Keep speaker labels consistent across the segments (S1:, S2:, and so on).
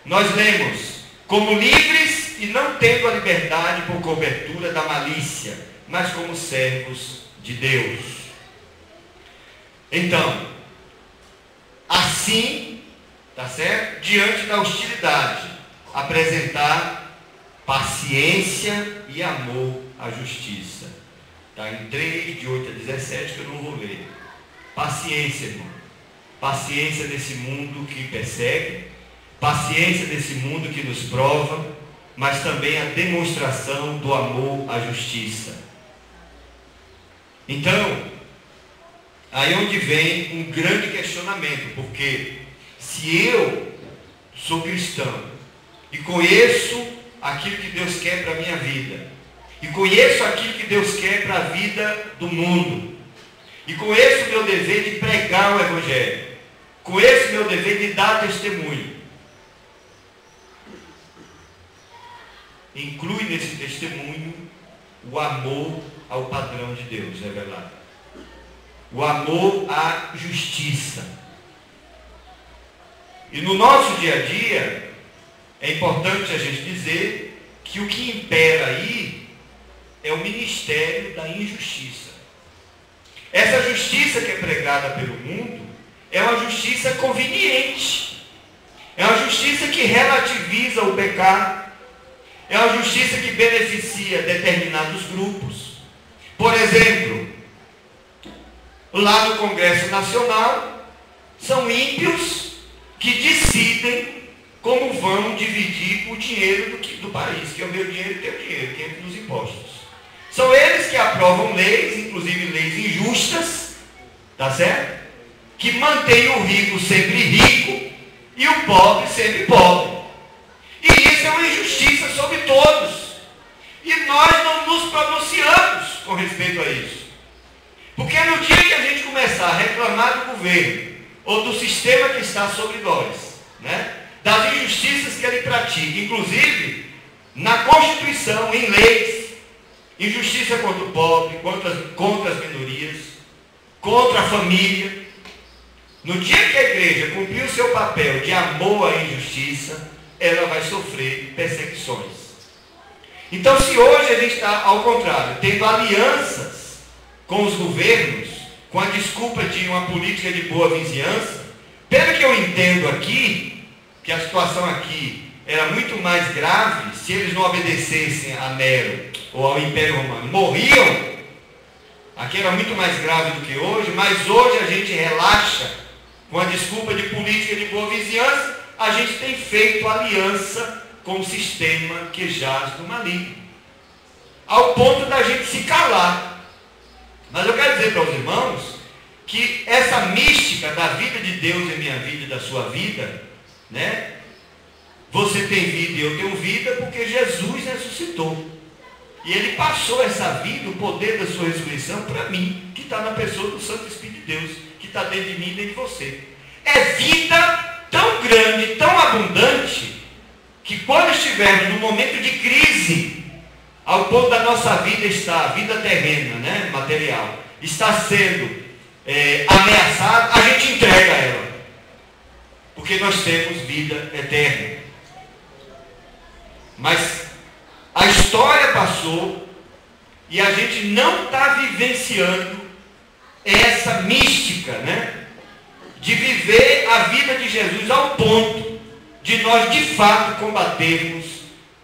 S1: Nós lemos: como livres e não tendo a liberdade por cobertura da malícia, mas como servos de Deus. Então, assim, tá certo? Diante da hostilidade, apresentar paciência e amor à justiça. Está em 3, de 8 a 17, que eu não vou ler. Paciência, irmão. Paciência nesse mundo que persegue, paciência nesse mundo que nos prova, mas também a demonstração do amor à justiça. Então, aí onde vem um grande questionamento, porque se eu sou cristão e conheço aquilo que Deus quer para a minha vida, e conheço aquilo que Deus quer para a vida do mundo, e conheço o meu dever de pregar o Evangelho, conheço o meu dever de dar testemunho, inclui nesse testemunho o amor ao padrão de Deus revelado, o amor à justiça. E no nosso dia a dia, é importante a gente dizer que o que impera aí é o ministério da injustiça. Essa justiça que é pregada pelo mundo é uma justiça conveniente, é uma justiça que relativiza o pecado, é uma justiça que beneficia determinados grupos. Por exemplo, lá no Congresso Nacional, são ímpios que decidem como vão dividir o dinheiro do país, que é o meu dinheiro e teu dinheiro, que é dos impostos. São eles que aprovam leis, inclusive leis injustas, tá certo? Que mantêm o rico sempre rico e o pobre sempre pobre. E isso é uma injustiça sobre todos. E nós não nos pronunciamos com respeito a isso. Porque no dia que a gente começar a reclamar do governo, ou do sistema que está sobre nós, né, das injustiças que ele pratica, inclusive na Constituição, em leis, injustiça contra o pobre, contra as minorias, contra a família. No dia que a igreja cumprir o seu papel de amor à injustiça, ela vai sofrer perseguições. Então, se hoje a gente está, ao contrário, tendo alianças com os governos, com a desculpa de uma política de boa vizinhança, pelo que eu entendo aqui, que a situação aqui era muito mais grave, se eles não obedecessem a Nero ou ao Império Romano, morriam. Aqui era muito mais grave do que hoje, mas hoje a gente relaxa com a desculpa de política de boa vizinhança. A gente tem feito aliança com o sistema que jaz no maligno, ao ponto da gente se calar. Mas eu quero dizer para os irmãos que essa mística da vida de Deus em minha vida e da sua vida, né? Você tem vida e eu tenho vida porque Jesus ressuscitou. E ele passou essa vida, o poder da sua ressurreição, para mim, que está na pessoa do Santo Espírito de Deus, que está dentro de mim e dentro de você. É vida tão grande, tão abundante, que quando estivermos num momento de crise, ao ponto da nossa vida estar, a vida terrena, né, material, está sendo ameaçada, a gente entrega ela. Porque nós temos vida eterna. Mas a história passou e a gente não está vivenciando essa mística, né, de viver a vida de Jesus ao ponto de nós de fato combatermos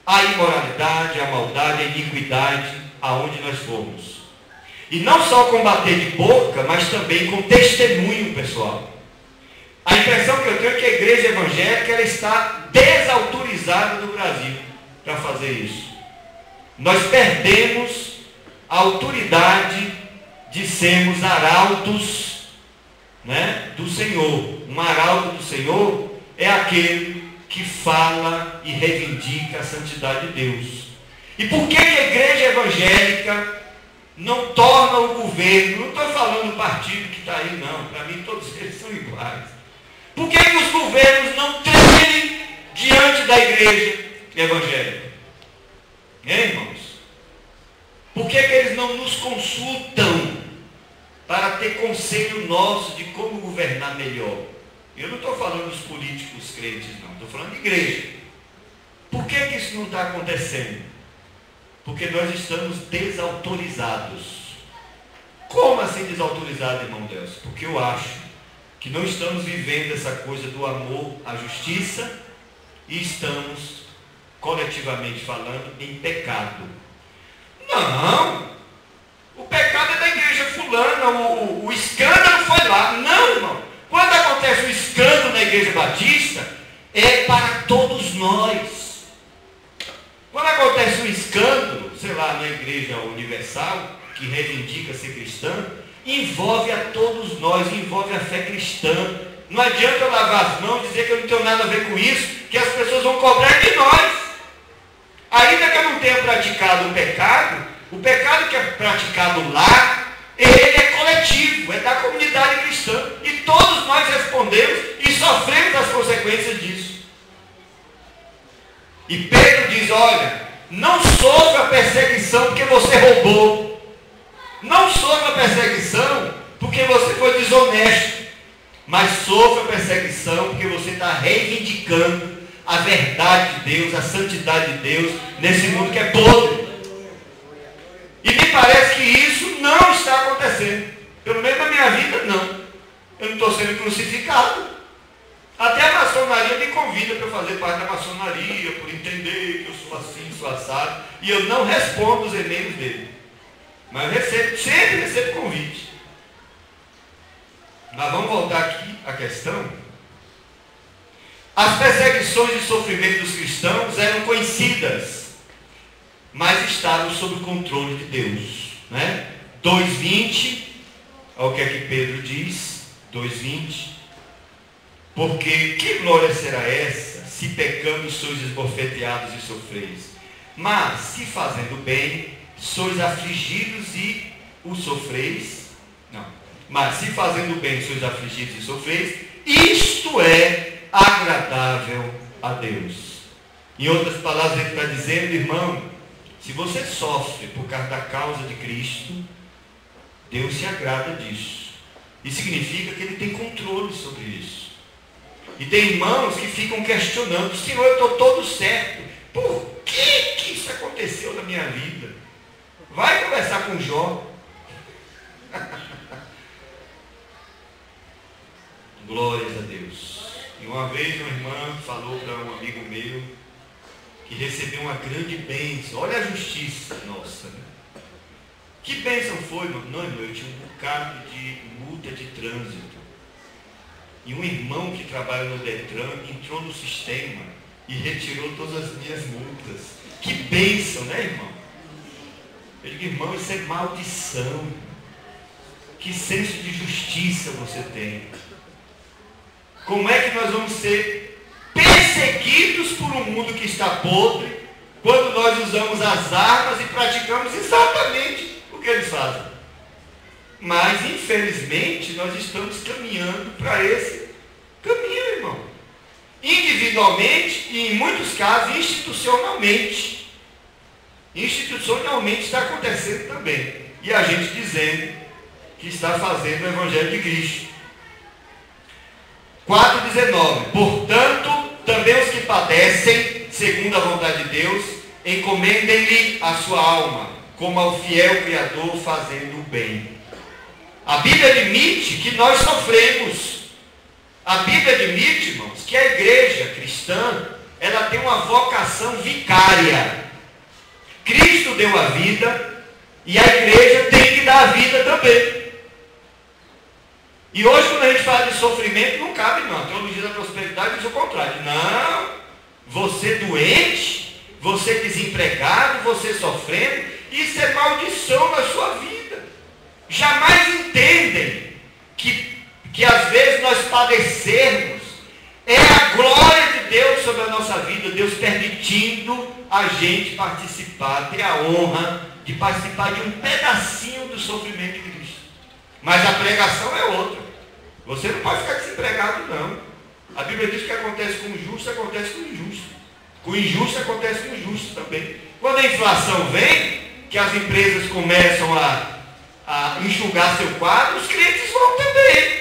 S1: a imoralidade, a maldade, a iniquidade aonde nós formos. E não só combater de boca, mas também com testemunho pessoal. A impressão que eu tenho é que a igreja evangélica ela está desautorizada no Brasil para fazer isso. Nós perdemos a autoridade de sermos arautos, né, do Senhor. Um arauto do Senhor é aquele que fala e reivindica a santidade de Deus. E por que a igreja evangélica não torna o governo, não estou falando do partido que está aí não, para mim todos eles são iguais. Por que os governos não tremem diante da igreja evangélica? Irmãos? Por que eles não nos consultam para ter conselho nosso de como governar melhor? Eu não estou falando dos políticos crentes, não. Estou falando de igreja. Por que isso não está acontecendo? Porque nós estamos desautorizados. Como assim desautorizado, irmão Deus? Porque eu acho que não estamos vivendo essa coisa do amor à justiça e estamos, coletivamente falando, em pecado. Não! O pecado é da igreja fulana, o escândalo foi lá. Não, irmão. Quando acontece o escândalo na igreja batista, é para todos nós. Quando acontece um escândalo, sei lá, na igreja universal, que reivindica ser cristã, envolve a todos nós, envolve a fé cristã. Não adianta eu lavar as mãos e dizer que eu não tenho nada a ver com isso, que as pessoas vão cobrar de nós. Ainda que eu não tenha praticado o pecado que é praticado lá, ele é coletivo, é da comunidade cristã. E todos nós respondemos e sofremos as consequências disso. E Pedro diz, olha, não sofra perseguição porque você roubou. Não sofra perseguição porque você foi desonesto. Mas sofra perseguição porque você está reivindicando a verdade de Deus, a santidade de Deus, nesse mundo que é podre. E me parece que isso não está acontecendo. Pelo menos na minha vida, não. Eu não estou sendo crucificado. Até a maçonaria me convida para eu fazer parte da maçonaria, por entender que eu sou assim, sou assado. E eu não respondo os e-mails dele. Mas eu sempre recebo convite. Mas vamos voltar aqui à questão. As perseguições e sofrimentos dos cristãos eram conhecidas, mas estavam sob o controle de Deus. Né? 2:20, olha o que é que Pedro diz, 2:20. Porque que glória será essa, se pecando sois esbofeteados e sofreis? Mas, se fazendo bem, sois afligidos e o sofreis. Não. Mas, se fazendo bem, sois afligidos e sofreis, isto é agradável a Deus. Em outras palavras, ele está dizendo, irmão, se você sofre por causa da causa de Cristo, Deus se agrada disso. Isso significa que ele tem controle sobre isso. E tem irmãos que ficam questionando, Senhor, eu estou todo certo. Por que isso aconteceu na minha vida? Vai conversar com Jó. Glórias a Deus. E uma vez uma irmã falou para um amigo meu que recebeu uma grande bênção. Olha a justiça nossa. Né? Que bênção foi, irmão? Não, irmão, eu tinha um bocado de multa de trânsito. E um irmão que trabalha no Detran entrou no sistema e retirou todas as minhas multas. Que bênção, né, irmão? Eu digo, irmão, isso é maldição. Que senso de justiça você tem. Como é que nós vamos ser perseguidos por um mundo que está podre, quando nós usamos as armas e praticamos exatamente o que eles fazem? Mas, infelizmente, nós estamos caminhando para esse caminho, irmão. Individualmente e, em muitos casos, institucionalmente. Institucionalmente está acontecendo também. E a gente dizendo que está fazendo o Evangelho de Cristo. 4:19. Portanto, também os que padecem, segundo a vontade de Deus, encomendem-lhe a sua alma, como ao fiel Criador, fazendo o bem. A Bíblia admite que nós sofremos. A Bíblia admite, irmãos, que a igreja cristã, ela tem uma vocação vicária. Cristo deu a vida e a igreja tem que dar a vida também. E hoje, quando a gente fala de sofrimento, não cabe, não. A teologia da prosperidade diz o contrário. Não, você doente, você desempregado, você sofrendo, isso é maldição na sua vida. Jamais entendem que às vezes nós padecermos é a glória de Deus sobre a nossa vida, Deus permitindo a gente participar, ter a honra de participar de um pedacinho do sofrimento de Cristo. Mas a pregação é outra. Você não pode ficar desempregado, não. A Bíblia diz que acontece com o justo, acontece com o injusto. Com o injusto, acontece com o justo também. Quando a inflação vem, que as empresas começam a enxugar seu quadro, os clientes vão também.